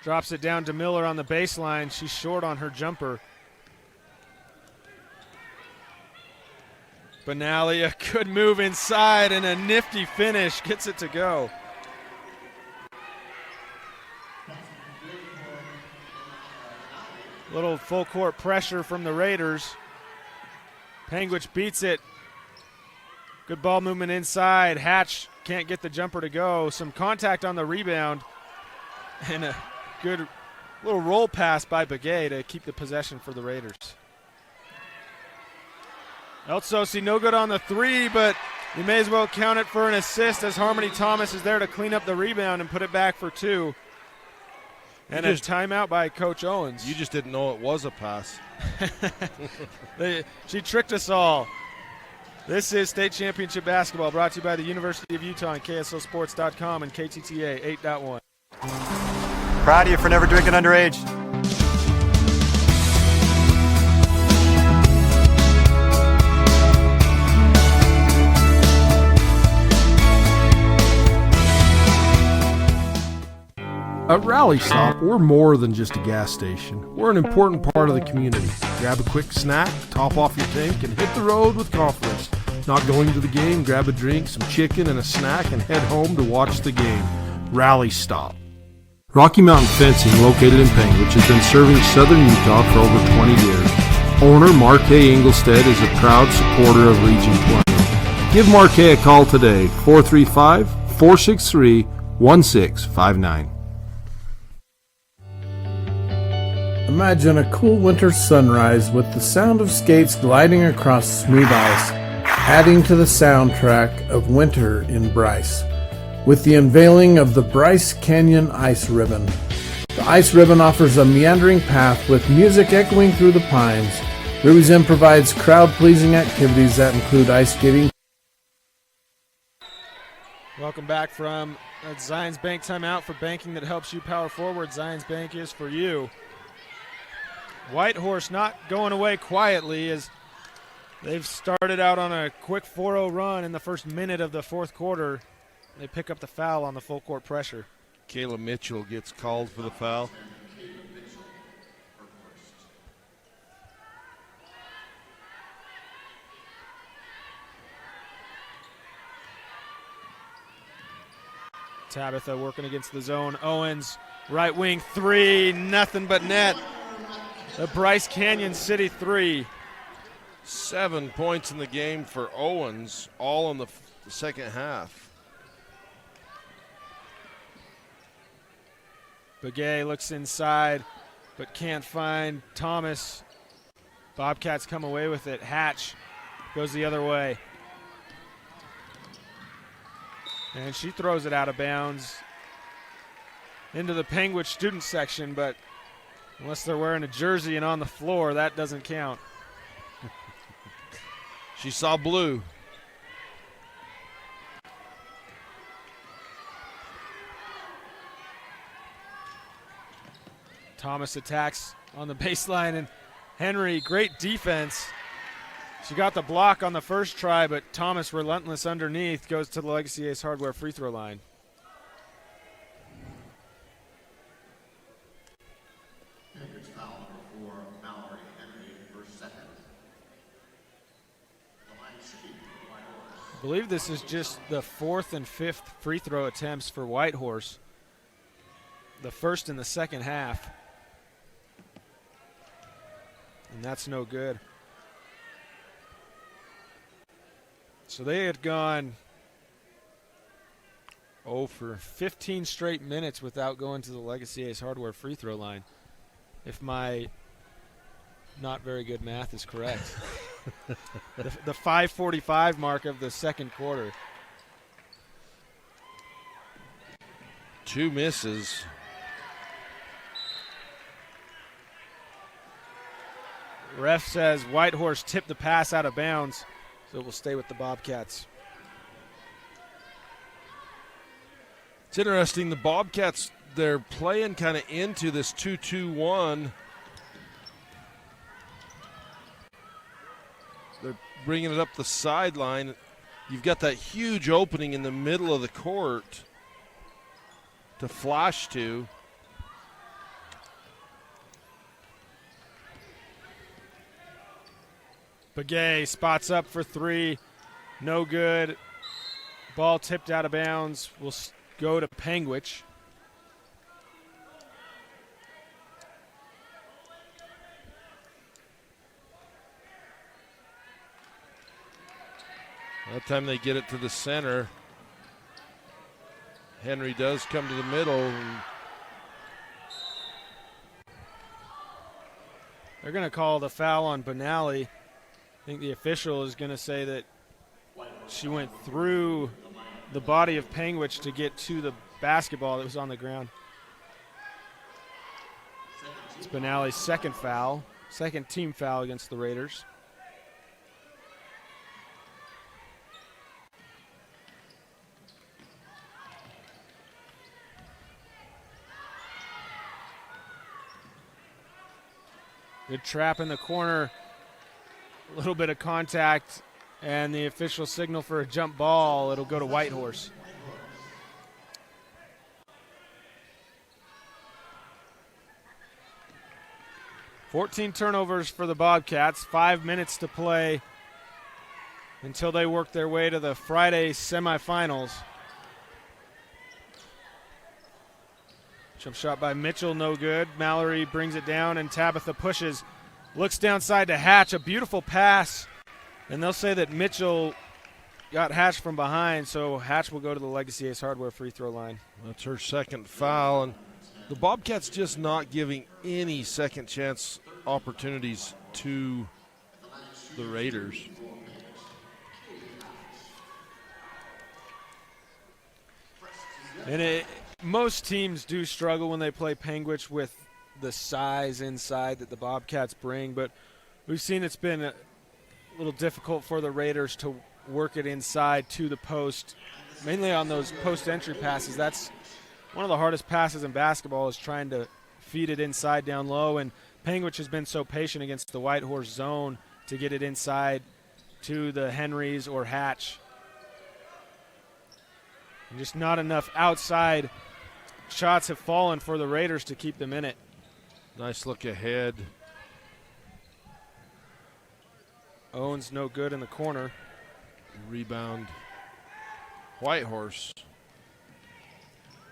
Drops it down to Miller on the baseline. She's short on her jumper. Benally, a good move inside and a nifty finish. Gets it to go. Little full court pressure from the Raiders. Panguitch beats it. Good ball movement inside. Hatch can't get the jumper to go. Some contact on the rebound. And a good little roll pass by Begay to keep the possession for the Raiders. Eltsosi no good on the three, but you may as well count it for an assist as Harmony Thomas is there to clean up the rebound and put it back for two. And a timeout by Coach Owens. You just didn't know it was a pass. She tricked us all. This is State Championship Basketball brought to you by the University of Utah and KSLSports.com and KTTA 8.1. Proud of you for never drinking underage. At Rally Stop, we're more than just a gas station. We're an important part of the community. Grab a quick snack, top off your tank, and hit the road with confidence. Not going to the game, grab a drink, some chicken, and a snack, and head home to watch the game. Rally Stop. Rocky Mountain Fencing, located in Panguitch, has been serving southern Utah for over 20 years. Owner Marquet Engelstead is a proud supporter of Region 20. Give Marquet a call today, 435-463-1659. Imagine a cool winter sunrise with the sound of skates gliding across smooth ice, adding to the soundtrack of winter in Bryce. With the unveiling of the Bryce Canyon Ice Ribbon. The Ice Ribbon offers a meandering path with music echoing through the pines. Ruby's Inn provides crowd-pleasing activities that include ice skating. Welcome back from Zions Bank timeout for banking that helps you power forward. Zions Bank is for you. Whitehorse not going away quietly as they've started out on a quick 4-0 run in the first minute of the fourth quarter. They pick up the foul on the full court pressure. Kayla Mitchell gets called for the foul. Tabitha working against the zone. Owens, right wing three, nothing but net. The Bryce Canyon City three. 7 points in the game for Owens, all in the second half. Begay looks inside, but can't find Thomas. Bobcats come away with it. Hatch goes the other way. And she throws it out of bounds into the Panguitch student section, but unless they're wearing a jersey and on the floor, that doesn't count. She saw blue. Thomas attacks on the baseline, and Henry, great defense. She got the block on the first try, but Thomas, relentless underneath, goes to the Legacy Ace Hardware free throw line. I believe this is just the fourth and fifth free throw attempts for Whitehorse. The first in the second half. And that's no good. So they had gone for 15 straight minutes without going to the Legacy Ace Hardware free throw line, if my not very good math is correct. the 5:45 mark of the second quarter. 2 misses. Ref says Whitehorse tipped the pass out of bounds, so it will stay with the Bobcats. It's interesting, the Bobcats, they're playing kind of into this 2-2-1. They're bringing it up the sideline. You've got that huge opening in the middle of the court to flash to. Begay spots up for three. No good. Ball tipped out of bounds. Will go to Panguitch. That time they get it to the center. Henry does come to the middle. They're going to call the foul on Benally. I think the official is going to say that she went through the body of Panguitch to get to the basketball that was on the ground. It's Benally's second foul, second team foul against the Raiders. Good trap in the corner. A little bit of contact, and the official signal for a jump ball. It'll go to Whitehorse. $14 turnovers for the Bobcats. 5 minutes to play until they work their way to the Friday semifinals. Jump shot by Mitchell, no good. Mallory brings it down, and Tabitha pushes. Looks downside to Hatch, a beautiful pass. And they'll say that Mitchell got Hatch from behind, so Hatch will go to the Legacy Ace Hardware free throw line. That's her second foul, and the Bobcats just not giving any second chance opportunities to the Raiders. And most teams do struggle when they play Panguitch with the size inside that the Bobcats bring, but we've seen it's been a little difficult for the Raiders to work it inside to the post, mainly on those post-entry passes. That's one of the hardest passes in basketball, is trying to feed it inside down low, and Panguitch has been so patient against the Whitehorse zone to get it inside to the Henrys or Hatch. And just not enough outside shots have fallen for the Raiders to keep them in it. Nice look ahead. Owens no good in the corner. Rebound. Whitehorse.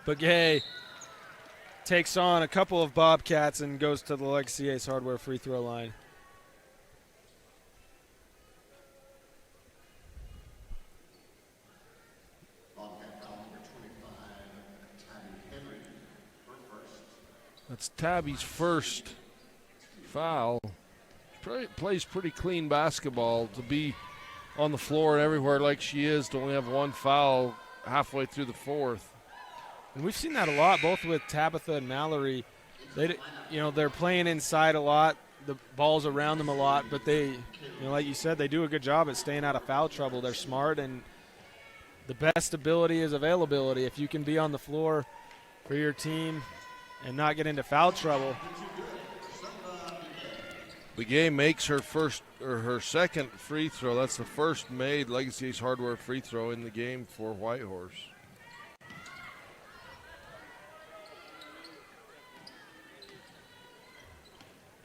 Begay takes on a couple of Bobcats and goes to the Legacy Ace Hardware free throw line. That's Tabby's first foul. Plays pretty clean basketball to be on the floor and everywhere like she is, to only have one foul halfway through the fourth. And we've seen that a lot, both with Tabitha and Mallory. They're playing inside a lot. The ball's around them a lot, but they, like you said, they do a good job at staying out of foul trouble. They're smart, and the best ability is availability. If you can be on the floor for your team and not get into foul trouble. Begay makes her second free throw. That's the first made Legacy Ace Hardware free throw in the game for Whitehorse.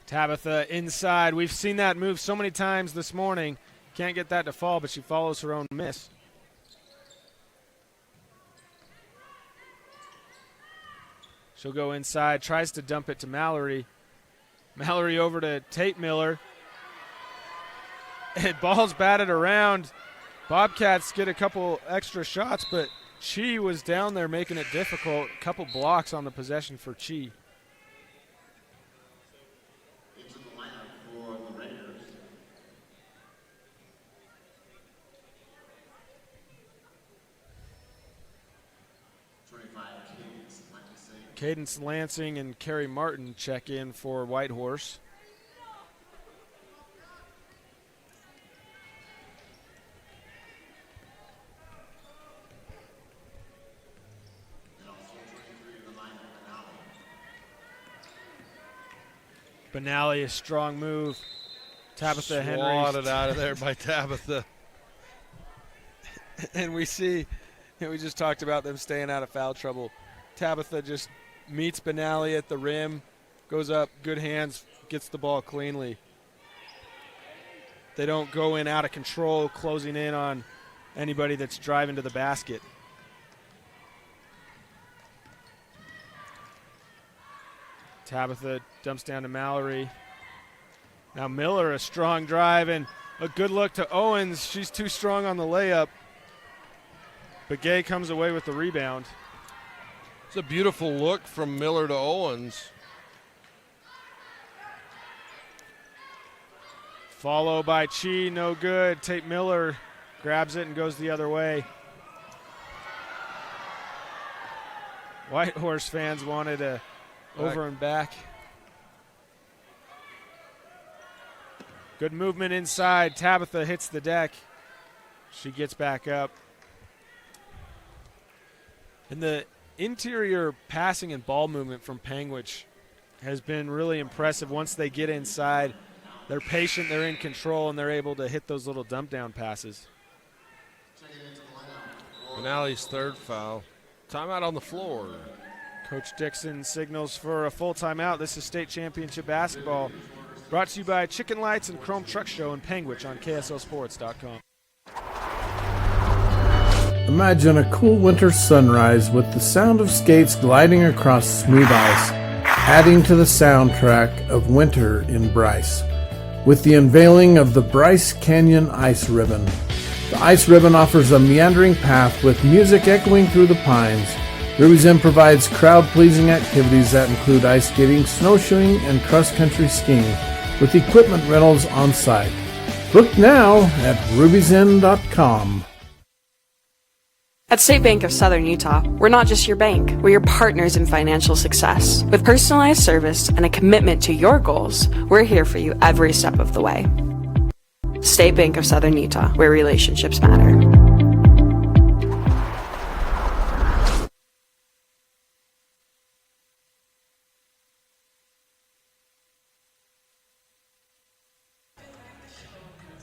Tabitha inside. We've seen that move so many times this morning. Can't get that to fall, but she follows her own miss. She'll go inside, tries to dump it to Mallory. Mallory over to Tate Miller. And ball's batted around. Bobcats get a couple extra shots, but Chi was down there making it difficult. A couple blocks on the possession for Chi. Cadence Lansing and Carrie Martin check in for Whitehorse. Benally, a strong move. Tabitha Henry. Swatted out of there by Tabitha. And we just talked about them staying out of foul trouble. Tabitha just meets Benally at the rim, goes up, good hands, gets the ball cleanly. They don't go in out of control, closing in on anybody that's driving to the basket. Tabitha dumps down to Mallory. Now Miller, a strong drive, and A good look to Owens. She's too strong on the layup. Begay comes away with the rebound. It's a beautiful look from Miller to Owens. Follow by Chi, no good. Tate Miller grabs it and goes the other way. Whitehorse fans wanted a over and back. Good movement inside. Tabitha hits the deck. She gets back up. And the interior passing and ball movement from Panguitch has been really impressive. Once they get inside, they're patient, they're in control, and they're able to hit those little dump down passes. Finale's third foul. Timeout on the floor. Coach Dixon signals for a full timeout. This is state championship basketball. Brought to you by Chicken Lights and Chrome Truck Show in Panguitch on KSLSports.com. Imagine a cool winter sunrise with the sound of skates gliding across smooth ice, adding to the soundtrack of winter in Bryce. With the unveiling of the Bryce Canyon Ice Ribbon. The Ice Ribbon offers a meandering path with music echoing through the pines. Ruby's Inn provides crowd-pleasing activities that include ice skating, snowshoeing, and cross-country skiing, with equipment rentals on site. Book now at ruby'sinn.com. At State Bank of Southern Utah, we're not just your bank, we're your partners in financial success. With personalized service and a commitment to your goals, we're here for you every step of the way. State Bank of Southern Utah, where relationships matter.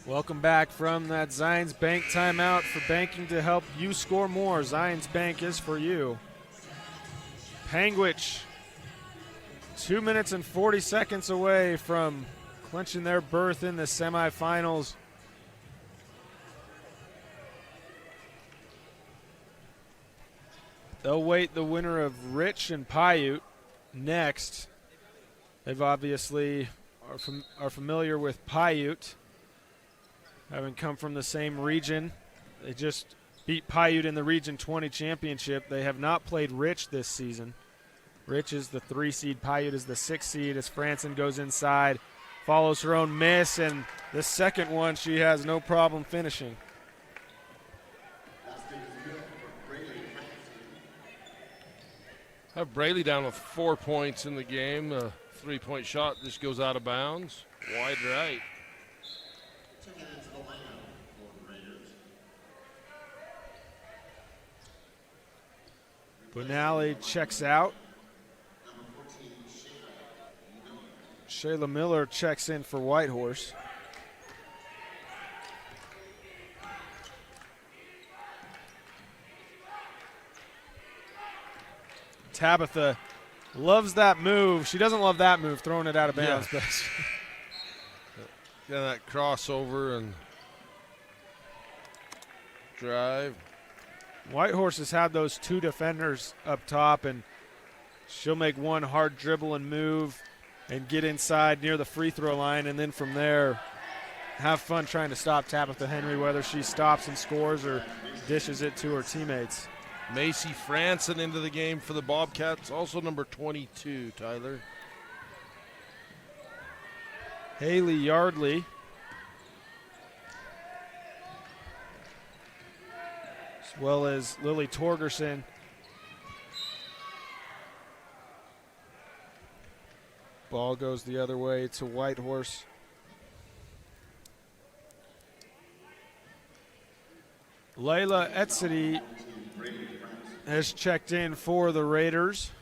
Welcome back from that Zions Bank timeout for banking to help you score more. Zions Bank is for you. Panguitch, 2 minutes and 40 seconds away from clinching their berth in the semifinals. They'll wait the winner of Rich and Paiute next. They've obviously are familiar with Paiute, having come from the same region. They just beat Paiute in the Region 20 championship. They have not played Rich this season. Rich is the 3 seed, Paiute is the 6 seed as Franson goes inside, follows her own miss, and the second one she has no problem finishing. Have Braley down with 4 points in the game. A 3-point shot just goes out of bounds. Wide right. Bonali checks out. Shayla Miller checks in for Whitehorse. Tabitha loves that move. She doesn't love that move, throwing it out of bounds. Yeah. But that crossover and drive. Whitehorse has had those 2 defenders up top, and she'll make one hard dribble and move and get inside near the free throw line, and then from there have fun trying to stop Tabitha Henry, whether she stops and scores or dishes it to her teammates. Macy Franson into the game for the Bobcats, also number 22, Tyler. Haley Yardley. As well as Lily Torgerson. Ball goes the other way to Whitehorse. Layla Etzity has checked in for the Raiders.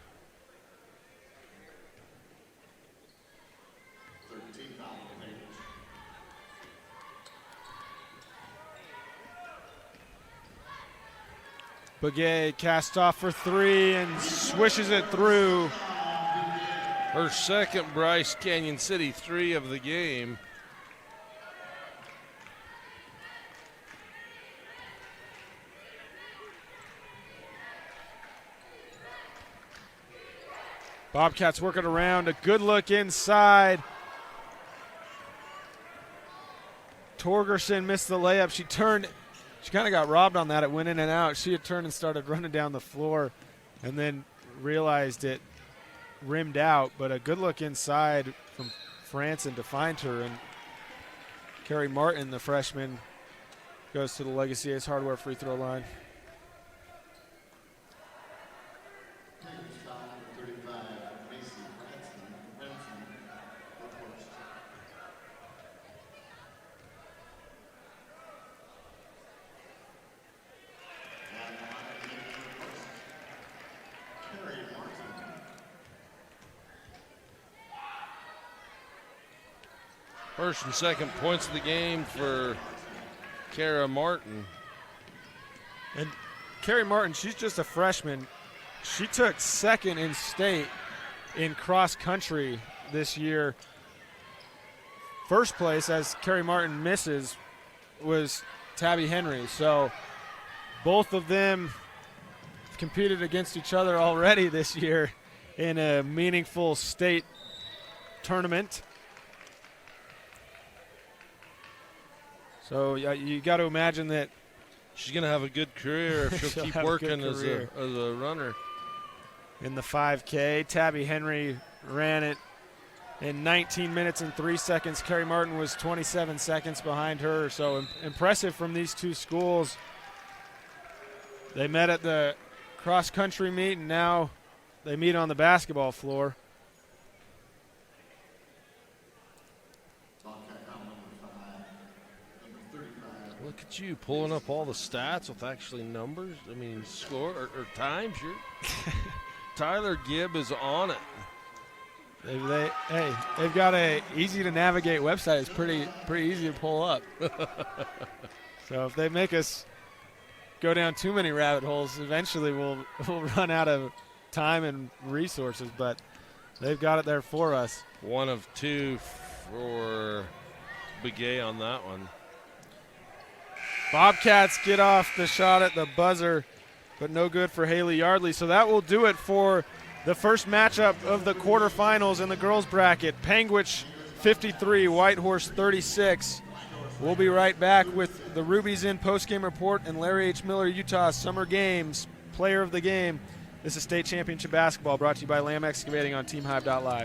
Begay casts off for 3 and swishes it through. Her second Bryce Canyon City 3 of the game. Bobcats working around. A good look inside. Torgerson missed the layup. She turned. She kind of got robbed on that. It went in and out. She had turned and started running down the floor and then realized it rimmed out. But a good look inside from Franson to find her. And Carrie Martin, the freshman, goes to the Legacy Ace Hardware free throw line. First and second points of the game for Kara Martin. And Carrie Martin, she's just a freshman. She took second in state in cross country this year. First place, as Carrie Martin misses, was Tabby Henry. So both of them competed against each other already this year in a meaningful state tournament. So you got to imagine that she's going to have a good career if she'll keep working as a runner. In the 5K, Tabby Henry ran it in 19 minutes and 3 seconds. Carrie Martin was 27 seconds behind her. So impressive from these two schools. They met at the cross-country meet, and now they meet on the basketball floor. Look at you pulling up all the stats with actually numbers. I mean, score or times. Tyler Gibb is on it. They've got a easy to navigate website. It's pretty easy to pull up. So if they make us go down too many rabbit holes, eventually we'll run out of time and resources. But they've got it there for us. 1 of 2 for Begay on that one. Bobcats get off the shot at the buzzer, but no good for Haley Yardley. So that will do it for the first matchup of the quarterfinals in the girls bracket. Panguitch 53, Whitehorse 36. We'll be right back with the Rubies In postgame report and Larry H. Miller, Utah Summer Games Player of the Game. This is State Championship Basketball brought to you by Lamb Excavating on TeamHive.live.